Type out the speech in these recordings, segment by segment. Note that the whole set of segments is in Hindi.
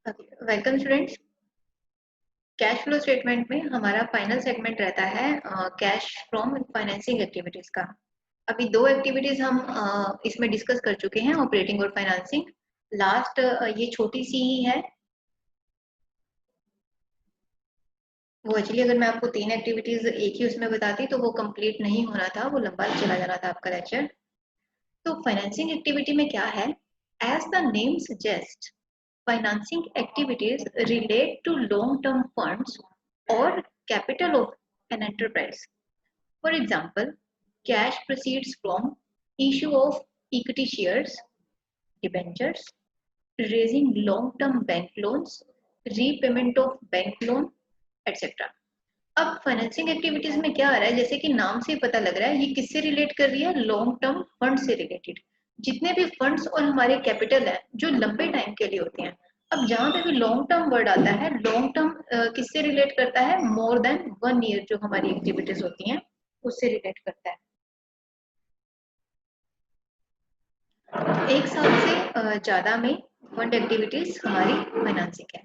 Welcome students. Cash flow statement में हमारा फाइनल सेगमेंट रहता है कैश फ्रॉम फाइनेंसिंग एक्टिविटीज का। अभी दो एक्टिविटीज हम इसमें डिस्कस कर चुके हैं, ऑपरेटिंग और फाइनेंसिंग। लास्ट ये छोटी सी ही है। वो एक्चुअली अगर मैं आपको तीन एक्टिविटीज एक ही उसमें बताती तो वो कंप्लीट नहीं होना था, वो लंबा चला जाना था आपका लेक्चर। तो फाइनेंसिंग एक्टिविटी में क्या है? As the name suggest, financing activities relate to long-term funds or capital of an enterprise. For example, cash proceeds from issue of equity shares, debentures, raising long-term bank loans, repayment of bank loan, etc. अब फाइनेंसिंग एक्टिविटीज में क्या आ रहा है, जैसे कि नाम से पता लग रहा है ये किससे रिलेट कर रही है, लॉन्ग टर्म फंड से रिलेटेड। जितने भी फंड्स और हमारे कैपिटल है जो लंबे टाइम के लिए होते हैं। अब जहां पे भी लॉन्ग टर्म वर्ड आता है, लॉन्ग टर्म किससे रिलेट करता है? मोर देन 1 ईयर जो हमारी एक्टिविटीज होती हैं उससे रिलेट करता है। एक साल से ज्यादा में फंड एक्टिविटीज हमारी फाइनेंसिंग है।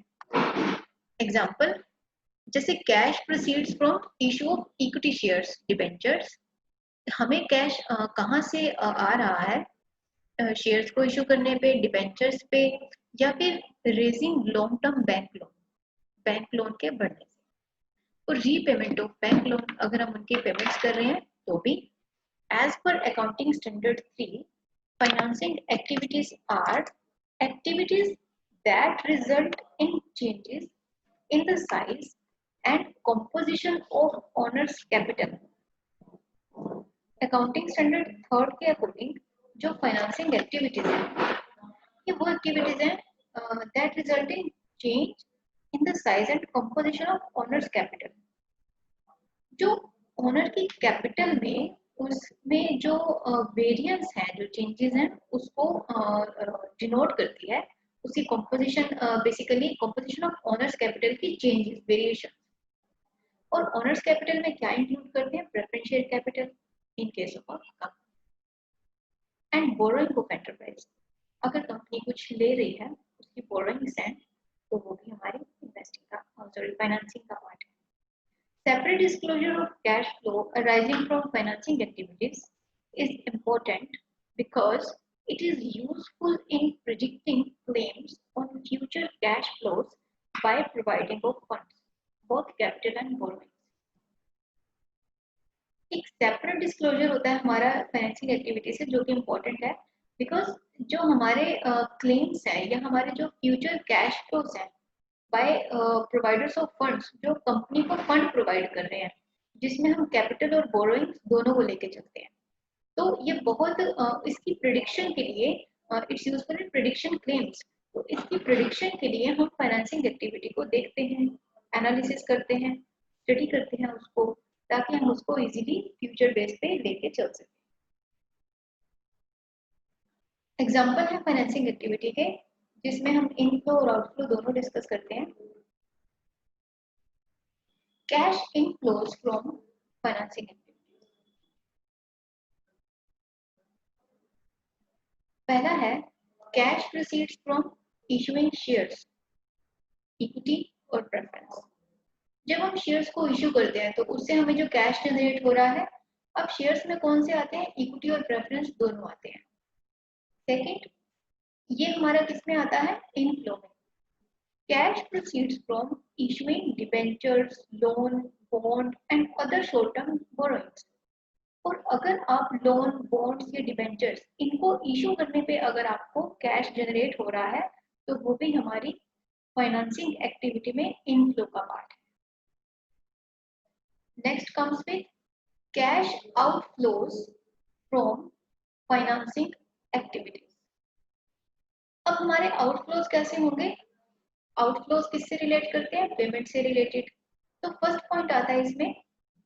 एग्जाम्पल, जैसे cash proceeds from issue of equity shares, debentures. हमें कैश कहाँ से आ रहा है? शेयर्स को इशू करने पे, डिबेंचर्स पे, या फिर raising long term bank loan के बढ़ने से। और रीपेमेंट ऑफ बैंक लोन, अगर हम उनके पेमेंट्स कर रहे हैं तो भी। एज पर accounting standard 3, financing activities are activities that result in changes in the size and composition of owners capital. Accounting standard third के अकॉर्डिंग जो फाइनेंसिंग एक्टिविटीज है, ये वो एक्टिविटीज हैं that result in change in the size and composition of owners capital. जो ओनर की कैपिटल में, उसमें जो वेरिएंस है, जो चेंजेस हैं, उसको डिनोट करती है। उसी composition, basically composition of owners capital की चेंजेस, वेरिएशन। और ओनर्स कैपिटल में क्या इंक्लूड करते हैं? Preference share capital in case of company, and borrowing of enterprise. अगर कंपनी कुछ ले रही है, उसकी बोरोइंग्स हैं, तो वो भी हमारी इन्वेस्टिंग का, सॉरी, फाइनेंसिंग का पार्ट है। Separate disclosure of cash flow arising from financing activities is important because it is useful in predicting claims on future cash flows by providing of funds, both capital and borrowings. एक सेपरेट डिस्क्लोजर होता है हमारा फाइनेंसिंग एक्टिविटी से, जो कि इम्पोर्टेंट है बिकॉज जो हमारे क्लेम्स हैं या हमारे जो फ्यूचर कैश फ्लोस हैं बाय प्रोवाइडर्स ऑफ फंड्स, जो कंपनी को फंड प्रोवाइड कर रहे हैं, जिसमें हम कैपिटल और बोरोइंग दोनों को लेके चलते हैं। तो ये बहुत इसकी प्रिडिक्शन के लिए, it's useful in prediction claims. तो इसकी प्रिडिक्शन के लिए हम फाइनेंसिंग एक्टिविटी को देखते हैं, एनालिसिस करते हैं, स्टडी करते हैं उसको, ताकि हम उसको इजीली फ्यूचर बेस पे लेके चल सकें। एग्जाम्पल है फाइनेंसिंग एक्टिविटी के, जिसमें हम इनफ्लो और आउटफ्लो दोनों डिस्कस करते हैं। Cash inflows from financing activities. पहला है cash proceeds from issuing shares, equity और प्रेफरेंस। जब हम शेयर्स को इशू करते हैं तो उससे हमें जो कैश जनरेट हो रहा है। अब शेयर्स में कौन से आते हैं? इक्विटी और प्रेफरेंस दोनों आते हैं। सेकंड, ये हमारा किस में आता है? इनफ्लो में। Cash proceeds from issuing debentures, loan, bond and other short term borrowings. और अगर आप लोन, बॉन्ड्स या डिबेंचर्स इनको इशू करने पे अगर आपको कैश जनरेट हो रहा है, तो वो भी हमारी फाइनेंसिंग एक्टिविटी में इनफ्लो का पार्ट है। Next comes with cash outflows from financing activities. अब हमारे आउटफ्लोज कैसे होंगे? आउटफ्लोज किससे रिलेट करते हैं? पेमेंट से रिलेटेड। तो फर्स्ट पॉइंट आता है इसमें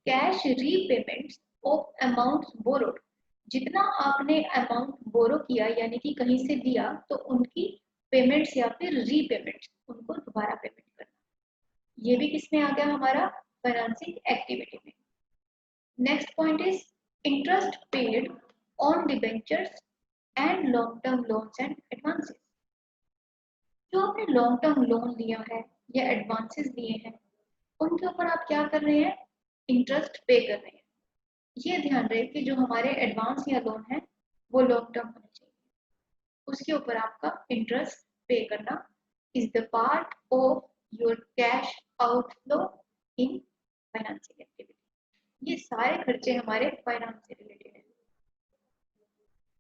cash repayments of amounts borrowed. जितना आपने अमाउंट बोरो किया, यानी कि कहीं से लिया, तो उनकी पेमेंट्स या फिर रीपेमेंट्स, उनको दोबारा पेमेंट करना, ये भी किसमें आ गया? हमारा फाइनेंसिंग एक्टिविटी में। Next point is interest paid on debentures and long term loans and advances. जो आपने लॉन्ग टर्म लोन लिया है या एडवांसेस लिए हैं, उनके ऊपर आप क्या कर रहे हैं, इंटरेस्ट पे कर रहे हैं। ये ध्यान रहे कि जो हमारे एडवांस या लोन है वो लॉन्ग टर्म होने चाहिए, उसके ऊपर आपका इंटरेस्ट पे करना is the part of your cash outflow in financing activity. ये सारे खर्चे हमारे फाइनेंस से रिलेटेड हैं।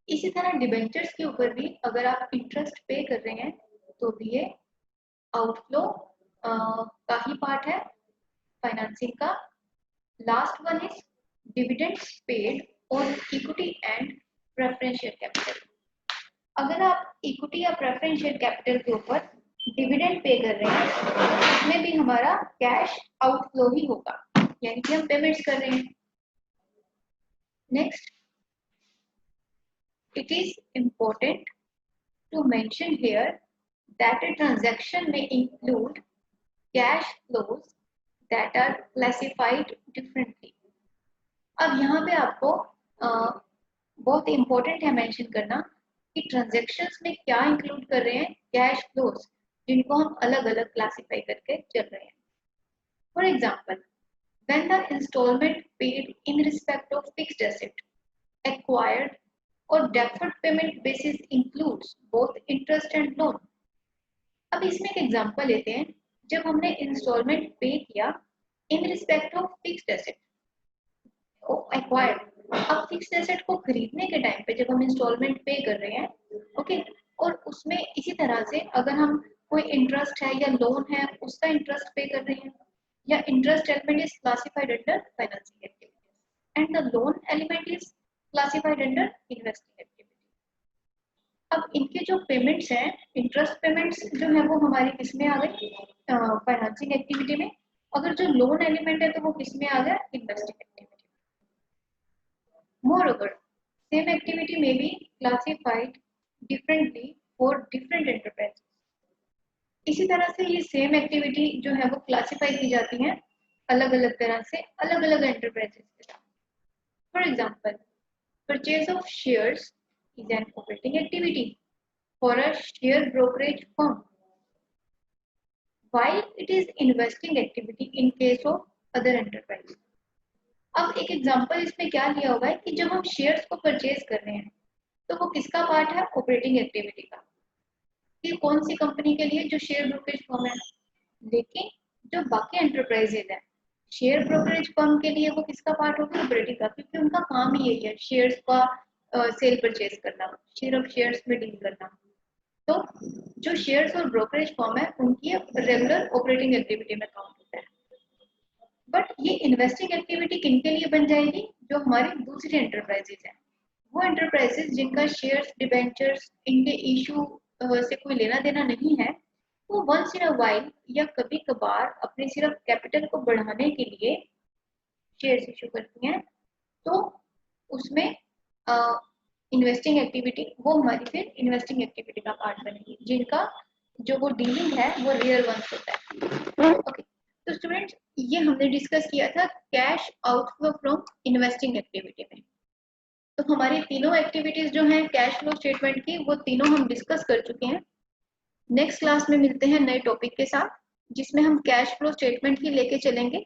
इसी तरह डिबेंचर्स के ऊपर भी अगर आप इंटरेस्ट पे कर रहे हैं तो भी ये आउटफ्लो का ही पार्ट है फाइनेंसिंग का। Last one is dividends paid on equity and preferential capital. अगर आप इक्विटी या प्रेफरेंशियल कैपिटल के ऊपर डिविडेंड पे कर रहे हैं, इसमें भी हमारा कैश आउटफ्लो ही होगा, यानी कि हम पेमेंट्स कर रहे हैं। Next, it is important to mention here that a transaction may include cash flows that are classified differently. अब यहाँ पे आपको बहुत इम्पोर्टेंट है मेंशन करना कि ट्रांजैक्शंस में क्या इंक्लूड कर रहे हैं, कैश फ्लोज, जिनको हम अलग अलग क्लासिफाई करके चल रहे हैं। For example, when the installment paid in respect of fixed asset acquired और deferred payment basis includes both interest and loan। अब इसमें एक एग्जांपल लेते हैं, जब हमने इंस्टॉलमेंट पे किया in respect of fixed asset acquired. अब फिक्स्ड एसेट को खरीदने के टाइम पे जब हम इंस्टॉलमेंट पे कर रहे हैं, ओके, और उसमें इसी तरह से अगर हम कोई इंटरेस्ट है या लोन है उसका इंटरेस्ट पे कर रहे हैं, या interest element is classified under financing activities and the loan element is classified under investing activity. अब इनके जो पेमेंट्स हैं, इंटरेस्ट पेमेंट्स जो है वो हमारी किसमें आ गई, फाइनेंसिंग एक्टिविटी में। अगर जो लोन एलिमेंट है तो वो किसमें आ गया, investing activity. Moreover, same activity may be classified differently for different enterprises। इसी तरह से ये सेम एक्टिविटी जो है वो क्लासिफाई की जाती है अलग अलग तरह से अलग अलग एंटरप्राइजेस के साथ। For example, purchase of shares is an operating activity for a share brokerage firm, while it is investing activity in case of other enterprise। अब एक एग्जांपल इसमें क्या लिया हुआ है कि जब हम शेयर्स को परचेज कर रहे हैं तो वो किसका पार्ट है, ऑपरेटिंग एक्टिविटी का। ये कौन सी कंपनी के लिए, जो शेयर ब्रोकरेज फर्म है। लेकिन जो बाकी एंटरप्राइजेज है, शेयर ब्रोकरेज फर्म के लिए वो किसका पार्ट होगा, ऑपरेटिंग का, क्योंकि उनका काम ही यही है शेयर्स का सेल परचेज करना, शेयर ऑफ शेयर्स में डील करना। तो जो शेयर्स और ब्रोकरेज फर्म है उनकी रेगुलर ऑपरेटिंग एक्टिविटी में काउंट होता है। बट ये इन्वेस्टिंग एक्टिविटी किन के लिए बन जाएगी, जो हमारी दूसरी एंटरप्राइजेज हैं, वो एंटरप्राइजेज जिनका शेयर्स डिबेंचर्स इनके इशू से कोई लेना देना नहीं है, वो वंस इन अ वाइल या कभी कभार अपने सिर्फ कैपिटल को बढ़ाने के लिए शेयर्स इशू करती हैं। तो उसमें इन्वेस्टिंग एक्टिविटी वो हमारी फिर इन्वेस्टिंग एक्टिविटी का पार्ट बनेगी, जिनका जो वो डीलिंग है वो रियल वंस होता है। ओके, तो स्टूडेंट्स ये हमने डिस्कस किया था cash outflow from investing activity में। तो हमारी तीनों एक्टिविटीज जो हैं कैश फ्लो स्टेटमेंट की, वो तीनों हम डिस्कस कर चुके हैं। नेक्स्ट क्लास में मिलते हैं नए टॉपिक के साथ, जिसमें हम कैश फ्लो स्टेटमेंट ही लेके चलेंगे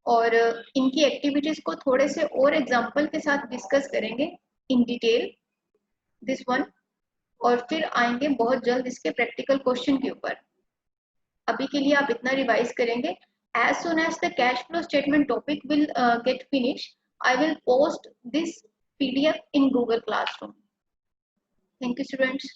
और इनकी एक्टिविटीज को थोड़े से और एग्जांपल के साथ डिस्कस करेंगे इन डिटेल दिस वन, और फिर आएंगे बहुत जल्द इसके प्रैक्टिकल क्वेश्चन के ऊपर। अभी के लिए आप इतना रिवाइज करेंगे। As soon as the cash flow statement topic will get finished, I will post this PDF in Google Classroom. Thank you, students.